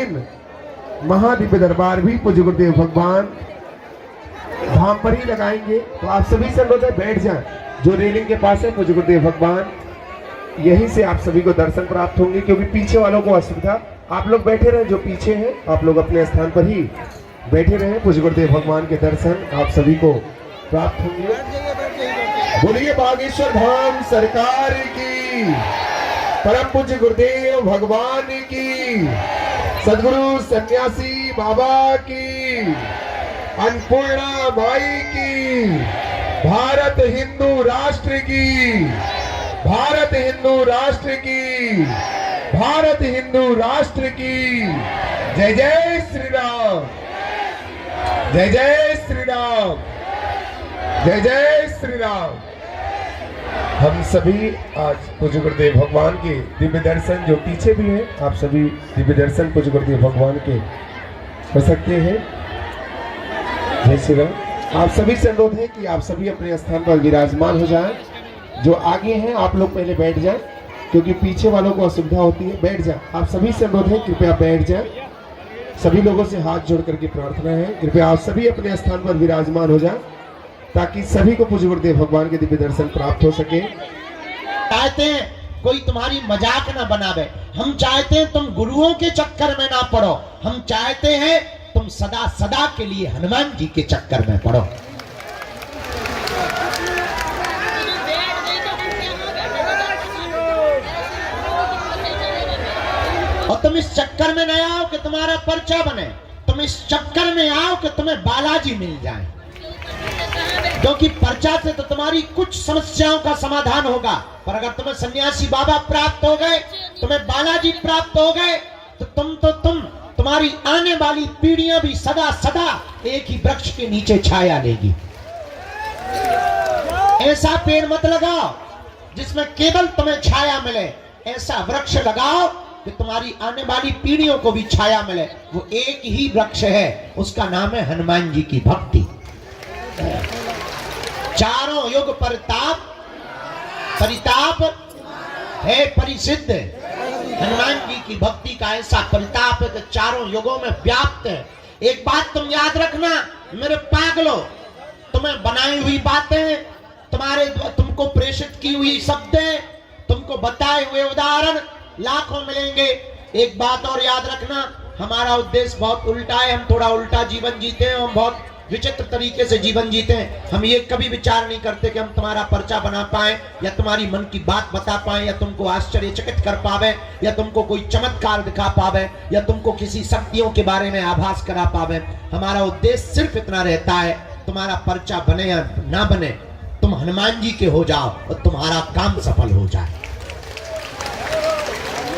लेकिन महादिव्य दरबार भी पूज्य गुरुदेव भगवान धाम पर ही लगाएंगे। तो आप सभी से अनुरोध है बैठ जाएं। जो रेलिंग के पास है पूज्य गुरुदेव भगवान, यहीं से आप सभी को दर्शन प्राप्त होंगे, क्योंकि पीछे वालों को असुविधा। आप लोग बैठे रहे, जो पीछे हैं आप लोग अपने स्थान पर ही बैठे रहे। पूज्य गुरुदेव भगवान के दर्शन आप सभी को प्राप्त होंगे। बोलिए बागेश्वर धाम सरकार की, परम पूज्य गुरुदेव भगवान की, सदगुरु सन्यासी बाबा की, अन्नपूर्णा माई की, भारत हिंदू राष्ट्र की, भारत हिंदू राष्ट्र की, भारत हिंदू राष्ट्र की। जय जय श्री राम, जय जय श्री राम, जय जय श्री राम। हम सभी आज पूज्य गुरुदेव भगवान के दिव्य दर्शन, जो पीछे भी हैं, आप सभी दिव्य दर्शन पूज्य गुरुदेव भगवान के हो सकते हैं। जय श्री राम। आप सभी से अनुरोध है कि आप सभी अपने स्थान पर विराजमान हो जाएं। जो आगे हैं आप लोग पहले बैठ जाएं, क्योंकि पीछे वालों को असुविधा होती है। बैठ जाएं। आप सभी से अनुरोध है कृपया बैठ जाएं। सभी लोगों से हाथ जोड़ करके प्रार्थना है, कृपया आप सभी अपने स्थान पर विराजमान हो जाएं, ताकि सभी को पूज्य गुरुदेव भगवान के दिव्य दर्शन प्राप्त हो सके। चाहते हैं कोई तुम्हारी मजाक ना बनावे, हम चाहते हैं तुम गुरुओं के चक्कर में ना पड़ो, हम चाहते हैं तुम सदा सदा के लिए हनुमान जी के चक्कर में पड़ो। और तुम इस चक्कर में न आओ कि तुम्हारा पर्चा बने, तुम इस चक्कर में आओ कि तुम्हें बालाजी मिल जाए, क्योंकि पर्चा से तो तुम्हारी कुछ समस्याओं का समाधान होगा, पर अगर तुम्हें सन्यासी बाबा प्राप्त हो गए, तुम्हें बालाजी प्राप्त हो गए, तो तुम्हारी आने वाली पीढ़ियां भी सदा सदा एक ही वृक्ष के नीचे छाया लेगी। ऐसा पेड़ मत लगाओ जिसमें केवल तुम्हें छाया मिले, ऐसा वृक्ष लगाओ कि तुम्हारी आने वाली पीढ़ियों को भी छाया मिले। वो एक ही वृक्ष है, उसका नाम है हनुमान जी की भक्ति। चारों युग परिताप है परिसिद्ध। हनुमान जी की भक्ति का ऐसा परिताप है कि चारों युगों में व्याप्त है। एक बात तुम याद रखना मेरे पागलों, तुम्हें बनाई हुई बातें, तुमको प्रेषित की हुई शब्दें, तुमको बताए हुए उदाहरण लाखों मिलेंगे। एक बात और याद रखना, हमारा उद्देश्य बहुत उल्टा है, हम थोड़ा उल्टा जीवन जीते हैं, हम बहुत विचित्र तरीके से जीवन जीते हैं। हम ये कभी विचार नहीं करते कि हम तुम्हारा पर्चा बना पाए, या तुम्हारी मन की बात बता पाए, या तुमको आश्चर्यचकित कर पावे, या तुमको कोई चमत्कार दिखा पावे, या तुमको किसी शक्तियों के बारे में आभास करा पावे। हमारा उद्देश्य सिर्फ इतना रहता है, तुम्हारा पर्चा बने या ना बने, तुम हनुमान जी के हो जाओ और तुम्हारा काम सफल हो जाए।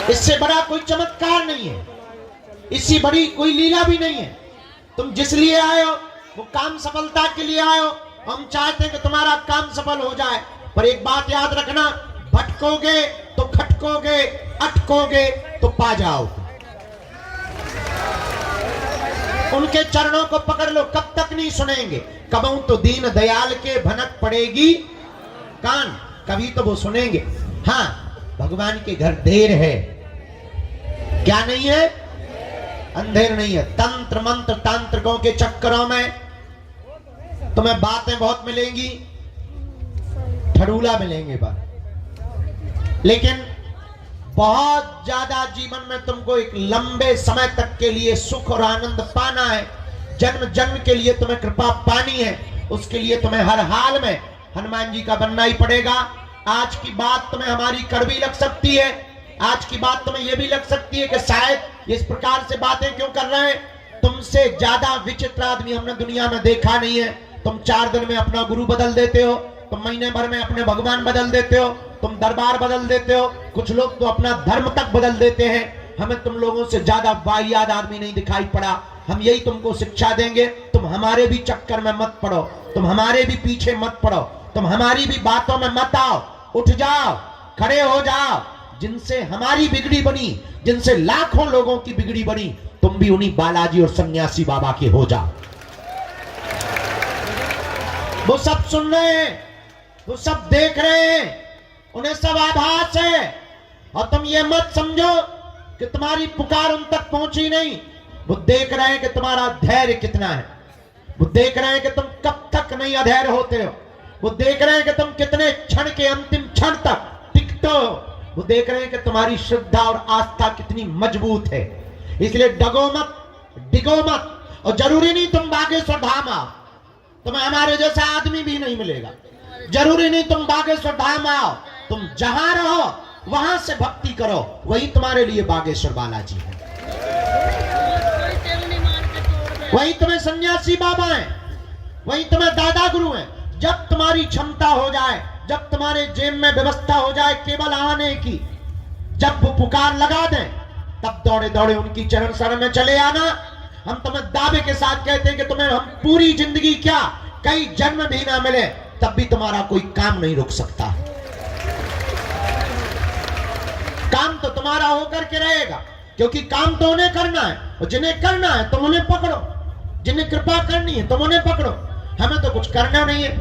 इससे बड़ा कोई चमत्कार नहीं है, इससे बड़ी कोई लीला भी नहीं है। तुम जिस लिए आए हो वो काम सफलता के लिए आए हो। हम चाहते हैं कि तुम्हारा काम सफल हो जाए, पर एक बात याद रखना, भटकोगे तो खटकोगे, अटकोगे तो पा जाओगे। उनके चरणों को पकड़ लो, कब तक नहीं सुनेंगे। कबहू तो दीन दयाल के भनक पड़ेगी कान, कभी तो वो सुनेंगे। हाँ, भगवान के घर देर है, क्या नहीं है, अंधेर नहीं है। तंत्र मंत्र तांत्रिकों के चक्करों में तुम्हें बातें बहुत मिलेंगी, ठड़ूला मिलेंगे बात, लेकिन बहुत ज्यादा जीवन में तुमको एक लंबे समय तक के लिए सुख और आनंद पाना है, जन्म जन्म के लिए तुम्हें कृपा पानी है, उसके लिए तुम्हें हर हाल में हनुमान जी का बनना ही पड़ेगा। आज की बात तुम्हें हमारी कड़वी लग सकती है, आज की बात तुम्हें यह भी लग सकती है कि शायद इस प्रकार से बातें क्यों कर रहे हैं। तुमसे ज्यादा विचित्र आदमी हमने दुनिया में देखा नहीं है। तुम 4 दिन में अपना गुरु बदल देते हो, तुम महीने भर में अपने भगवान बदल देते हो, तुम दरबार बदल देते हो, कुछ लोग तो अपना धर्म तक बदल देते हैं। हमें तुम लोगों से ज्यादा वाहियात आदमी नहीं दिखाई पड़ा। हम यही तुमको शिक्षा देंगे, तुम हमारे भी चक्कर में मत पड़ो, तुम हमारे भी पीछे मत पड़ो, तुम हमारी भी बातों में मत आओ। उठ जाओ, खड़े हो जाओ। जिनसे हमारी बिगड़ी बनी, जिनसे लाखों लोगों की बिगड़ी बनी, तुम भी उन्हीं बालाजी और सन्यासी बाबा के हो जाओ। वो सब सुन रहे हैं, वो सब देख रहे हैं, उन्हें सब आभास है। और तुम ये मत समझो कि तुम्हारी पुकार उन तक पहुंची नहीं। वो देख रहे हैं कि तुम्हारा धैर्य कितना है। वो देख रहे हैं कि तुम कब तक नहीं अधैर्य होते हो। वो देख रहे हैं कि तुम कितने क्षण के अंतिम क्षण तक टिकते हो। वो देख रहे हैं कि तुम्हारी श्रद्धा और आस्था कितनी मजबूत है। इसलिए डगो मत, डिगो मत। और जरूरी नहीं तुम बागेश्वर धाम आओ, तुम्हें हमारे जैसा आदमी भी नहीं मिलेगा। जरूरी नहीं तुम बागेश्वर धाम आओ, तुम जहां रहो वहां से भक्ति करो, वही तुम्हारे लिए बागेश्वर बालाजी है। वही तुम्हें सन्यासी बाबा है, वही तुम्हें दादा गुरु है। जब तुम्हारी क्षमता हो जाए, जब तुम्हारे जेब में व्यवस्था हो जाए केवल आने की, जब वो पुकार लगा दें, तब दौड़े दौड़े उनकी चरण शरण में चले आना। हम तुम्हें दावे के साथ कहते हैं कि तुम्हें हम पूरी जिंदगी क्या कई जन्म भी ना मिले तब भी तुम्हारा कोई काम नहीं रुक सकता। काम तो तुम्हारा होकर के रहेगा, क्योंकि काम तो उन्हें करना है। और जिन्हें करना है तुम उन्हें पकड़ो, जिन्हें कृपा करनी है तुम उन्हें पकड़ो। हमें तो कुछ करना नहीं है,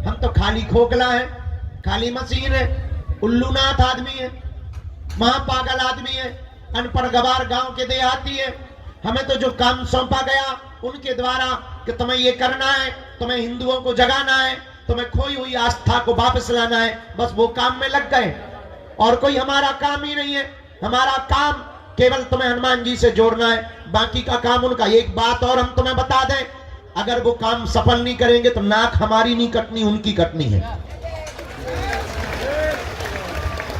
हम तो खाली खोखला है, खाली मशीन है, उल्लूनाथ आदमी है, महापागल आदमी है, अनपढ़ गवार गांव के देहाती है। हमें तो जो काम सौंपा गया उनके द्वारा कि तुम्हें ये करना है, तुम्हें हिंदुओं को जगाना है, तुम्हें खोई हुई आस्था को वापस लाना है, बस वो काम में लग गए। और कोई हमारा काम ही नहीं है। हमारा काम केवल तुम्हें हनुमान जी से जोड़ना है, बाकी का काम उनका। एक बात और हम तुम्हें बता दें, अगर वो काम सफल नहीं करेंगे तो नाक हमारी नहीं कटनी, उनकी कटनी है।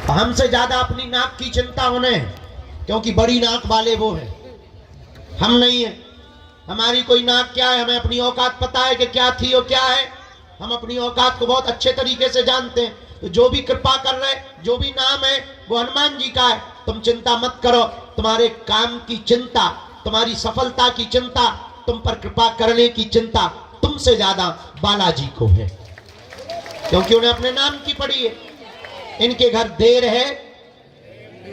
हमसे ज्यादा अपनी नाक की चिंता उन्हें है, क्योंकि बड़ी नाक वाले वो है, हम नहीं है। हमारी कोई नाक क्या है, हमें अपनी औकात पता है कि क्या थी और क्या है। हम अपनी औकात को बहुत अच्छे तरीके से जानते हैं। तो जो भी कृपा कर रहे, जो भी नाम है वो हनुमान जी का है। तुम चिंता मत करो, तुम्हारे काम की चिंता, तुम्हारी सफलता की चिंता, तुम पर कृपा करने की चिंता तुमसे ज्यादा बालाजी को है, क्योंकि उन्हें अपने नाम की पड़ी है। इनके घर देर है,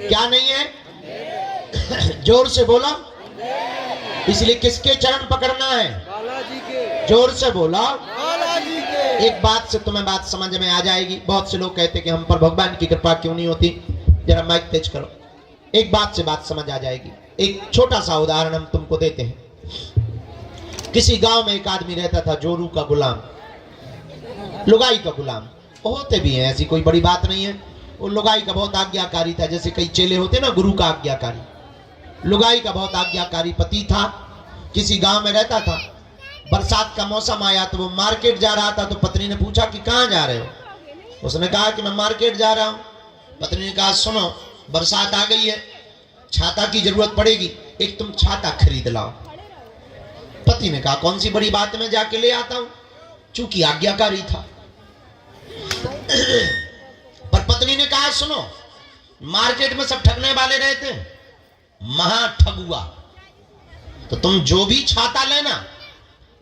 क्या नहीं है? जोर से बोलो। इसलिए किसके चरण पकड़ना है? बालाजी के। जोर से बोला। बालाजी के। एक बात से तुम्हें बात समझ में आ जाएगी। बहुत से लोग कहते कि हम पर भगवान की कृपा क्यों नहीं होती। जरा माइक तेज करो, एक बात से बात समझ आ जाएगी। एक छोटा सा उदाहरण हम तुमको देते हैं। किसी गांव में एक आदमी रहता था, जोरू का गुलाम, लुगाई का गुलाम। होते भी हैं, ऐसी कोई बड़ी बात नहीं है। वो लुगाई का बहुत आज्ञाकारी था, जैसे कई चेले होते ना गुरु का आज्ञाकारी। लुगाई का बहुत आज्ञाकारी पति था। किसी गांव में रहता था। बरसात का मौसम आया तो वो मार्केट जा रहा था। तो पत्नी ने पूछा कि कहाँ जा रहे हो? उसने कहा कि मैं मार्केट जा रहा हूँ। पत्नी ने कहा सुनो, बरसात आ गई है, छाता की जरूरत पड़ेगी, एक तुम छाता खरीद लाओ। पति ने कहा कौन सी बड़ी बात, मैं जाके ले आता हूं, चूंकि आज्ञाकारी था। पर पत्नी ने कहा सुनो, मार्केट में सब ठगने वाले रहते हैं, महा ठगुआ, तो तुम जो भी छाता लेना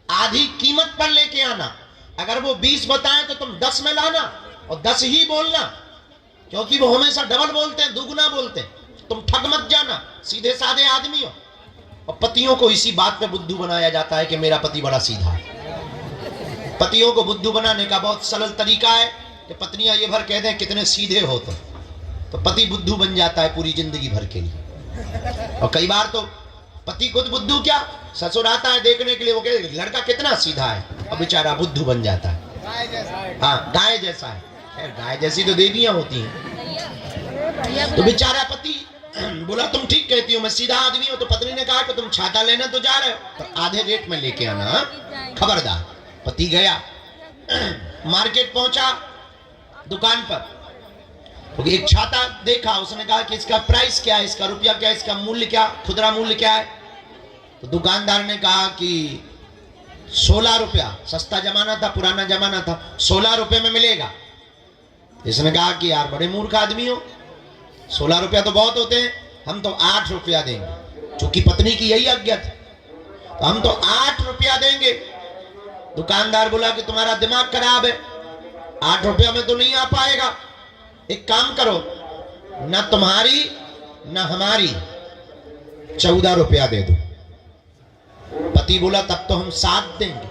आधी कीमत पर लेके आना। अगर वो 20 बताए तो तुम 10 में लाना और 10 ही बोलना, क्योंकि वो हमेशा डबल बोलते हैं, दुगुना बोलते हैं। तुम ठग मत जाना, सीधे साधे आदमी हो। और पतियों को इसी बात पे बुद्धू बनाया जाता है कि मेरा पति बड़ा सीधा है। पतियों को बुद्धू बनाने का बहुत सरल तरीका है कि पत्नियां ये भर कह दें कितने सीधे हो तो पति बुद्धू बन जाता है पूरी जिंदगी भर के लिए। और कई बार तो पति खुद बुद्धू क्या, ससुर आता है देखने के लिए, वो कहते लड़का कितना सीधा है, और बेचारा बुद्धू बन जाता है। हाँ, गाय जैसा है। गाय जैसी तो देवियां होती हैं। तो बेचारा पति बोला तुम ठीक कहती हो, मैं सीधा आदमी हूं। तो पत्नी ने कहा कि तुम छाता लेना तो जा रहे हो, पर आधे रेट में लेके आना, खबरदार। पति गया, मार्केट पहुंचा, दुकान पर एक छाता देखा। उसने कहा कि इसका प्राइस क्या है, इसका रुपया क्या है, इसका मूल्य क्या, खुदरा मूल्य क्या है? तो दुकानदार ने कहा कि 16 रुपया, सस्ता जमाना था, पुराना जमाना था, 16 रुपये में मिलेगा। इसने कहा कि यार बड़े मूर्ख आदमी हो, 16 रुपया तो बहुत होते हैं, हम तो 8 रुपया देंगे। चूंकि पत्नी की यही आज्ञा थी, तो हम तो 8 रुपया देंगे। दुकानदार बोला कि तुम्हारा दिमाग खराब है, 8 रुपया में तो नहीं आ पाएगा। एक काम करो, ना तुम्हारी ना हमारी 14 रुपया दे दो। पति बोला तब तो हम 7 देंगे।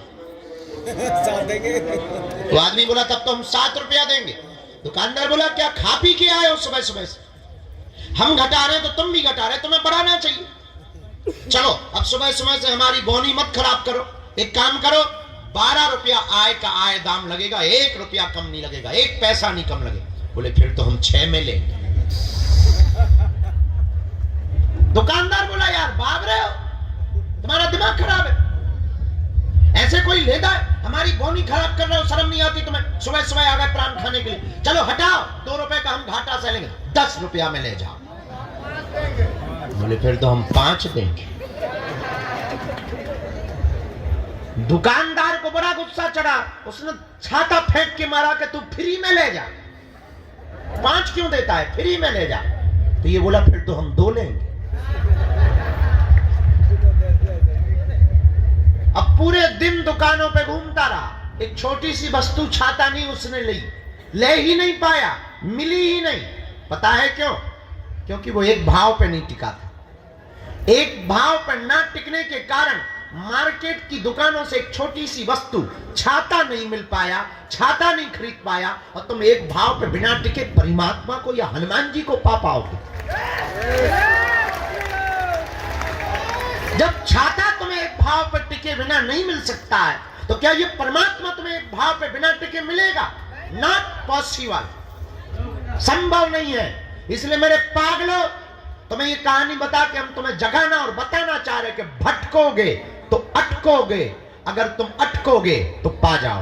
तो आदमी बोला तब तो हम 7 रुपया देंगे। दुकानदार बोला क्या खा पी के आए हो सुबह सुबह से? हम घटा रहे तो तुम भी घटा रहे, तुम्हें बढ़ाना चाहिए। चलो अब सुबह सुबह से हमारी बोनी मत खराब करो। एक काम करो, 12 रुपया आय का आय दाम लगेगा, 1 रुपया कम नहीं लगेगा, 1 पैसा नहीं कम लगेगा। बोले फिर तो हम 6 में लेंगे। दुकानदार बोला यार भाग रहे हो, तुम्हारा दिमाग खराब है, ऐसे कोई लेता है? हमारी बोनी खराब कर रहे हो, शर्म नहीं आती तुम्हें? सुबह सुबह आ गए प्राण खाने के लिए। चलो हटाओ, 2 रुपए का हम घाटा से लेंगे, 10 रुपया में ले जाओ। बोले फिर तो हम 5 देंगे। दुकानदार को बड़ा गुस्सा चढ़ा, उसने छाता फेंक के मारा कि तू फ्री में ले जा, 5 क्यों देता है, फ्री में ले जा। तो ये बोला फिर तो हम 2 लेंगे। अब पूरे दिन दुकानों पे घूमता रहा, एक छोटी सी वस्तु छाता नहीं उसने ली, ले ही नहीं पाया, मिली ही नहीं। पता है क्यों? क्योंकि वो एक भाव पे नहीं टिका था। एक भाव पर ना टिकने के कारण मार्केट की दुकानों से एक छोटी सी वस्तु छाता नहीं मिल पाया, छाता नहीं खरीद पाया, और तुम एक भाव पे बिना टिके परमात्मा को या हनुमान जी को पा पाओगे। जब छाता तुम्हें एक भाव पर टिके बिना नहीं मिल सकता है, तो क्या ये परमात्मा तुम्हें एक भाव पे बिना टिके मिलेगा? नॉट पॉसिबल, संभव नहीं है। इसलिए मेरे पागलों, तुम्हें ये कहानी बता के हम तुम्हें जगाना और बताना चाह रहे कि भटकोगे तो अटकोगे, अगर तुम अटकोगे तो पा जाओ।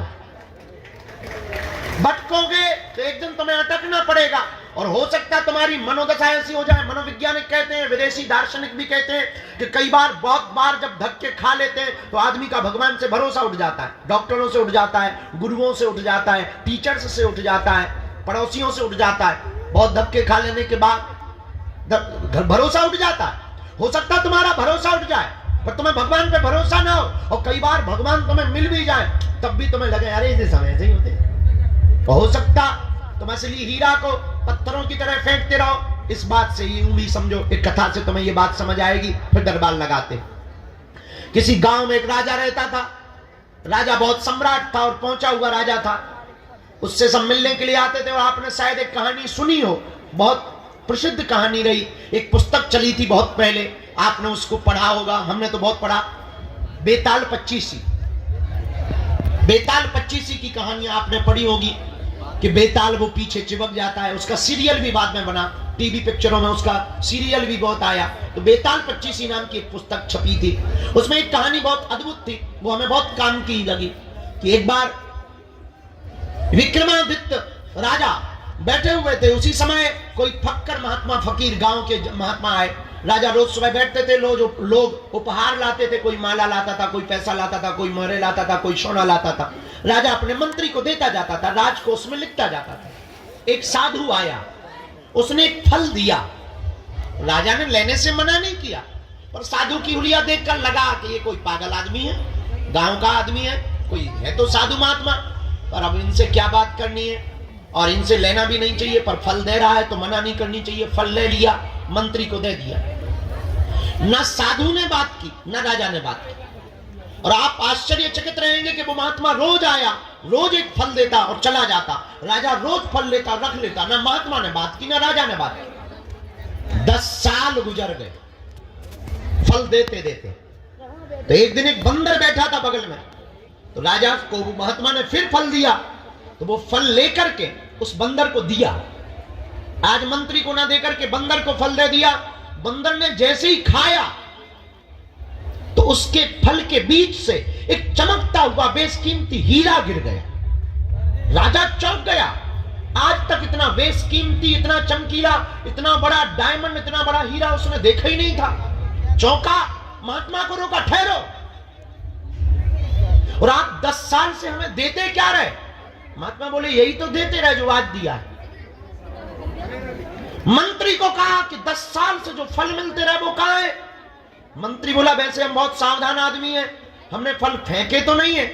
भटकोगे तो एक दिन तुम्हें अटकना पड़ेगा, और हो सकता है तुम्हारी मनोदशा ऐसी हो जाए। मनोवैज्ञानिक कहते हैं, विदेशी दार्शनिक भी कहते हैं कि कई बार, बहुत बार जब धक्के खा लेते हैं तो आदमी का भगवान से भरोसा उठ जाता है, डॉक्टरों से उठ जाता है, गुरुओं से उठ जाता है, टीचर्स से उठ जाता है, पड़ोसियों से उठ जाता है। बहुत धक्के खा लेने के बाद भरोसा उठ जाता है। हो सकता है तुम्हारा भरोसा उठ जाए, पर तुम्हें भगवान पे भरोसा ना हो, और कई बार भगवान तुम्हें मिल भी जाए तब भी तुम्हें लगे अरे इसे समय से ही होते। हो सकता तुम असली हीरा को पत्थरों की तरह फेंकते रहो। इस बात से यूं भी समझो, एक कथा से तुम्हें यह बात समझ आएगी। फिर दरबार लगाते। किसी गांव में एक राजा रहता था। राजा बहुत सम्राट था और पहुंचा हुआ राजा था। उससे सब मिलने के लिए आते थे। और आपने शायद एक कहानी सुनी हो, बहुत प्रसिद्ध कहानी रही, एक पुस्तक चली थी बहुत पहले, आपने उसको पढ़ा होगा, हमने तो बहुत पढ़ा, बेताल पच्चीसी। बेताल पच्चीसी की कहानी आपने पढ़ी होगी कि बेताल वो पीछे चिपक जाता है। उसका सीरियल भी बाद में बना, टीवी पिक्चरों में उसका सीरियल भी बहुत आया। तो बेताल पच्चीसी नाम की एक पुस्तक छपी थी। उसमें एक कहानी बहुत अद्भुत थी, वो हमें बहुत काम की लगी। कि एक बार विक्रमादित्य राजा बैठे हुए थे। उसी समय कोई फक्कर महात्मा, फकीर, गांव के महात्मा आए। राजा रोज सुबह बैठते थे, लोग उपहार लाते थे, कोई माला लाता था, कोई पैसा लाता था, कोई मोहरे लाता था, कोई सोना लाता था। राजा अपने मंत्री को देता जाता था, राजकोष में लिखता जाता था। एक साधु आया, उसने एक फल दिया। राजा ने लेने से मना नहीं किया, पर साधु की हुलिया देखकर लगा कि ये कोई पागल आदमी है, गांव का आदमी है, कोई है तो साधु महात्मा, पर अब इनसे क्या बात करनी है, और इनसे लेना भी नहीं चाहिए, पर फल दे रहा है तो मना नहीं करनी चाहिए। फल ले लिया, मंत्री को दे दिया। न साधु ने बात की, न राजा ने बात की। और आप आश्चर्यचकित रहेंगे कि वो महात्मा रोज आया, रोज एक फल देता और चला जाता। राजा रोज फल लेता, रख लेता। न महात्मा ने बात की, न राजा ने बात की। 10 साल गुजर गए फल देते देते। तो एक दिन एक बंदर बैठा था बगल में। तो राजा को वो महात्मा ने फिर फल दिया, तो वो फल लेकर के उस बंदर को दिया। आज मंत्री को ना देकर के बंदर को फल दे दिया। बंदर ने जैसे ही खाया तो उसके फल के बीच से एक चमकता हुआ बेशकीमती हीरा गिर गया। राजा चौंक गया। आज तक इतना बेशकीमती, इतना चमकीला, इतना बड़ा डायमंड, इतना बड़ा हीरा उसने देखा ही नहीं था। चौंका, महात्मा को रोका, ठहरो, और आप 10 साल से हमें देते क्या रहे? महात्मा बोले यही तो देते रहे जो आज दिया है। मंत्री को कहा कि 10 साल से जो फल मिलते रहे वो कहां है? मंत्री बोला वैसे हम बहुत सावधान आदमी हैं, हमने फल फेंके तो नहीं है,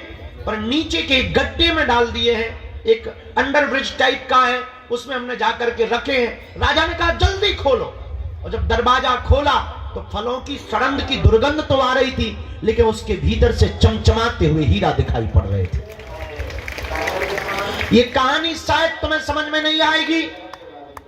पर नीचे के गड्ढे में डाल दिए हैं, एक अंडरब्रिज टाइप का है, उसमें हमने जाकर के रखे हैं। राजा ने कहा जल्दी खोलो। और जब दरवाजा खोला तो फलों की सड़ंद की दुर्गंध तो आ रही थी, लेकिन उसके भीतर से चमचमाते हुए हीरा दिखाई पड़ रहे थे। ये कहानी शायद तुम्हें समझ में नहीं आएगी,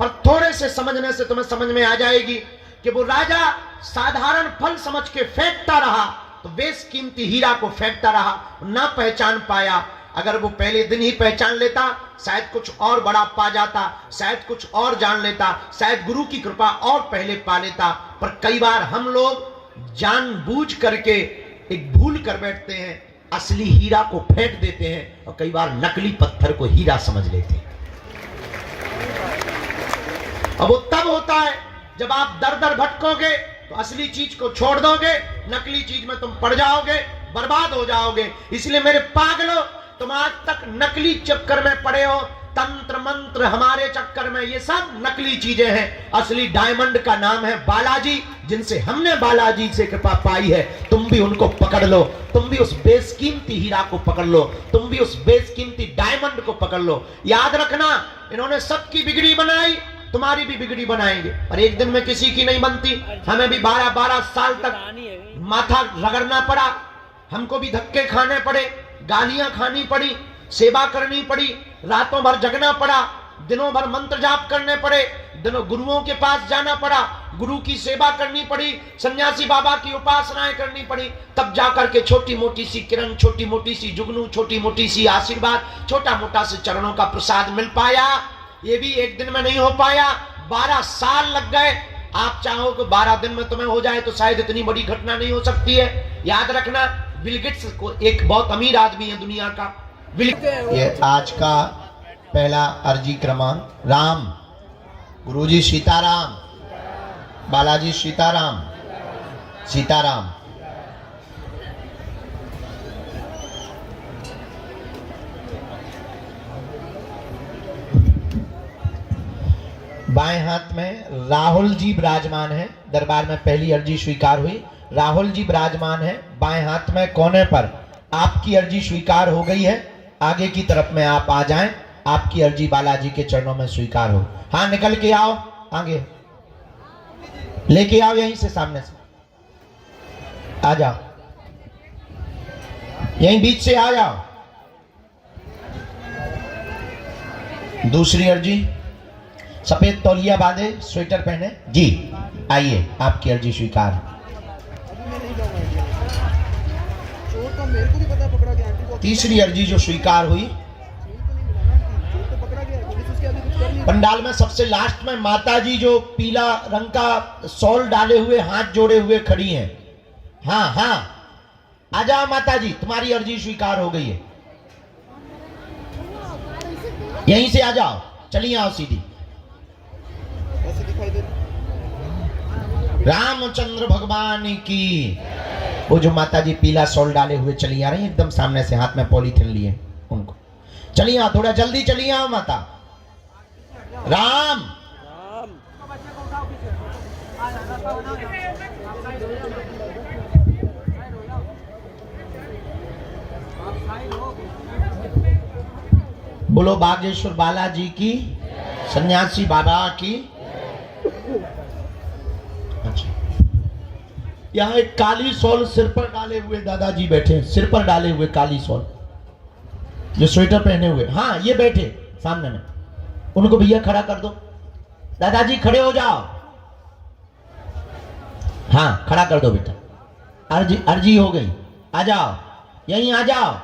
पर थोड़े से समझने से तुम्हें समझ में आ जाएगी कि वो राजा साधारण फल समझ के फेंकता रहा, तो बेशकीमती हीरा को फेंकता रहा, ना पहचान पाया। अगर वो पहले दिन ही पहचान लेता, शायद कुछ और बड़ा पा जाता, शायद कुछ और जान लेता, शायद गुरु की कृपा और पहले पा लेता। पर कई बार हम लोग जानबूझ करके एक भूल कर बैठते हैं, असली हीरा को फेंक देते हैं और कई बार नकली पत्थर को हीरा समझ लेते हैं। अब वो तब होता है जब आप दर दर भटकोगे तो असली चीज को छोड़ दोगे, नकली चीज में तुम पड़ जाओगे, बर्बाद हो जाओगे। इसलिए मेरे पागलो, तुम आज तक नकली चक्कर में पड़े हो, तंत्र मंत्र हमारे चक्कर में, ये सब नकली चीजें हैं। असली डायमंड का नाम है बालाजी, जिनसे हमने बालाजी से कृपा पाई है। तुम भी उनको पकड़ लो, तुम भी उस बेशकीमती हीरा को पकड़ लो, तुम भी उस बेशकीमती डायमंड को पकड़ लो। याद रखना, इन्होंने सबकी बिगड़ी बनाई, तुम्हारी भी बिगड़ी बनाएंगे, और एक दिन में किसी की नहीं बनती। हमें भी 12-12 साल तक माथा रगड़ना पड़ा, हमको भी धक्के खाने पड़े, गालियां खानी पड़ी, सेवा करनी पड़ी, रातों भर जगना पड़ा, दिनों भर मंत्र जाप करने पड़े, दिनों गुरुओं के पास जाना पड़ा, गुरु की सेवा करनी पड़ी, सन्यासी बाबा की उपासनाएं करनी पड़ी, तब जाकर के छोटी मोटी सी किरण, छोटी मोटी सी जुगनू, छोटी मोटी सी आशीर्वाद, छोटा मोटा से चरणों का प्रसाद मिल पाया। ये भी एक दिन में नहीं हो पाया, 12 साल लग गए। आप चाहो कि 12 दिन में तुम्हें हो जाए तो शायद इतनी बड़ी घटना नहीं हो सकती है। याद रखना, बिल गेट्स को एक बहुत अमीर आदमी है दुनिया का। ये आज का पहला अर्जी क्रमांक। राम, गुरुजी सीताराम, बालाजी सीताराम, सीताराम। बाएं हाथ में राहुल जी विराजमान है। दरबार में पहली अर्जी स्वीकार हुई, राहुल जी विराजमान है। बाएं हाथ में कोने पर आपकी अर्जी स्वीकार हो गई है। आगे की तरफ में आप आ जाएं, आपकी अर्जी बालाजी के चरणों में स्वीकार हो। हाँ, निकल के आओ, आगे लेके आओ, यहीं से सामने से आ जाओ, यहीं बीच से आ जाओ। दूसरी अर्जी, सफेद तौलिया बांधे, स्वेटर पहने जी, आइए, आपकी अर्जी स्वीकार। तीसरी अर्जी जो स्वीकार हुई, पंडाल में सबसे लास्ट में माता जी जो पीला रंग का शॉल डाले हुए, हाथ जोड़े हुए खड़ी हैं। हाँ हाँ, आ जाओ माता जी, तुम्हारी अर्जी स्वीकार हो गई है। यहीं से आ जाओ, चलिए आओ सीधी। रामचंद्र भगवान की। वो जो माता जी पीला शॉल डाले हुए चली आ रही है, एकदम सामने से, हाथ में पॉलीथिन लिए, उनको चलिए आओ, थोड़ा जल्दी चलिए आओ माता। राम, बोलो बागेश्वर बालाजी की, सन्यासी बाबा की। अच्छा, यहाँ एक काली शॉल सिर पर डाले हुए दादाजी बैठे हैं, सिर पर डाले हुए काली शॉल, जो स्वेटर पहने हुए। हाँ, ये बैठे सामने में, उनको भैया खड़ा कर दो। दादाजी खड़े हो जाओ। हाँ, खड़ा कर दो बेटा, अर्जी हो गई, आ जाओ, यहीं आ जाओ।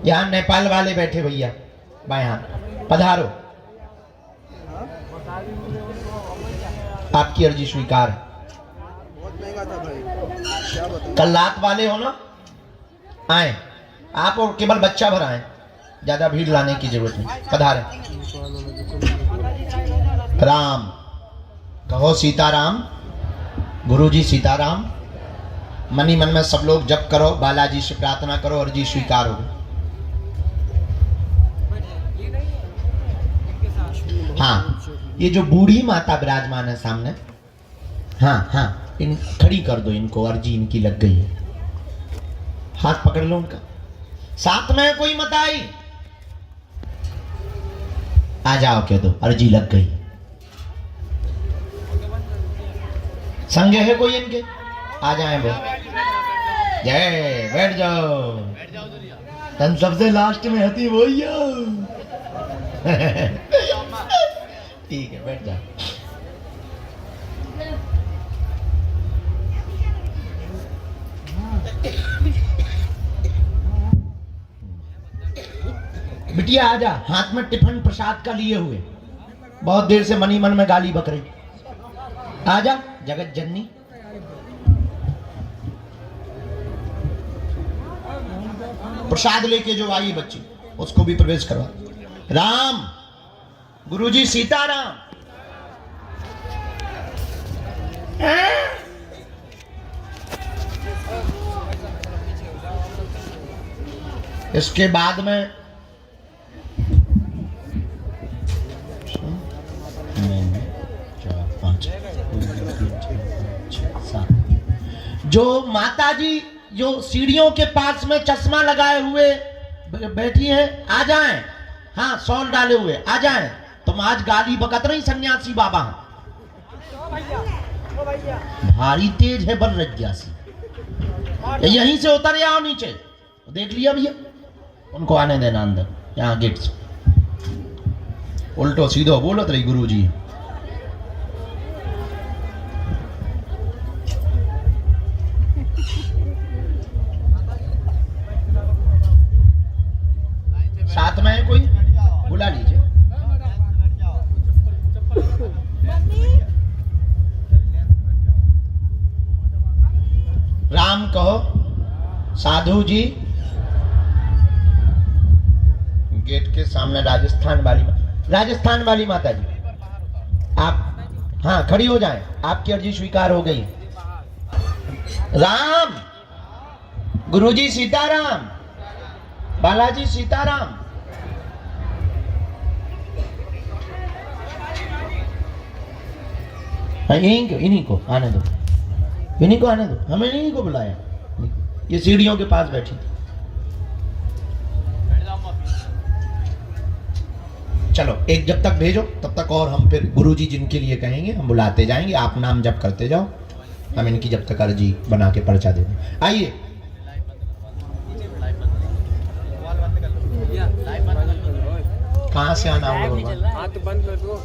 यहाँ नेपाल वाले बैठे भैया, बाएं हाथ, पधारो, आपकी अर्जी स्वीकार। बहुत महंगा था भाई, क्या बताऊं। कल रात वाले हो ना, आए आप, और केवल बच्चा भर आए, ज्यादा भीड़ लाने की जरूरत नहीं, पधारे। राम, कहो सीताराम, गुरुजी सीताराम। मनी मन में सब लोग जप करो, बालाजी से प्रार्थना करो, अर्जी स्वीकार हो। हाँ, ये जो बूढ़ी माता विराजमान है सामने, हाँ हाँ, इन खड़ी कर दो इनको, अर्जी इनकी लग गई है। हाथ पकड़ लो उनका, साथ में कोई मत आई, आ जाओ, कह दो अर्जी लग गई। संग है कोई इनके, आ जाए वो। जय बैठ जाओ। तन सबसे लास्ट में हती वही हो। ठीक है बैठ जाओ। बिटिया आजा, हाथ में टिफिन प्रसाद का लिए हुए, बहुत देर से मनी मन में गाली बक रही। आजा जगत जननी। प्रसाद लेके जो आई बच्ची उसको भी प्रवेश करवा। राम गुरुजी सीताराम। इसके बाद में जो माता जी जो सीढ़ियों के पास में चश्मा लगाए हुए बैठी हैं, आ जाएं। हाँ शॉल डाले हुए आ जाएं। तुम आज गाली बकत रही सन्यासी बाबा, भारी तेज है बन रज्जासी। यहीं से उतर जाओ नीचे, देख लिया भैया, उनको आने देना अंदर, यहाँ गेट से। उल्टो सीधो बोलत रही गुरुजी। साथ में है कोई, बुला लीजिए। राम कहो साधु जी। गेट के सामने राजस्थान वाली माता जी, आप हाँ खड़ी हो जाएं, आपकी अर्जी स्वीकार हो गई। राम गुरुजी सीताराम, बालाजी सीताराम। इन्हीं को आने दो, इन्हीं को आने दो, हमें इन्हीं को बुलाया। ये सीढ़ियों के पास बैठी थी। चलो एक जब तक भेजो तब तक और हम फिर गुरुजी जिनके लिए कहेंगे हम बुलाते जाएंगे। आप नाम जप करते जाओ, हम इनकी जब तक अर्जी बना के पर्चा दे दें। आइए कहाँ से आना होगा? हाथ बंद कर दो।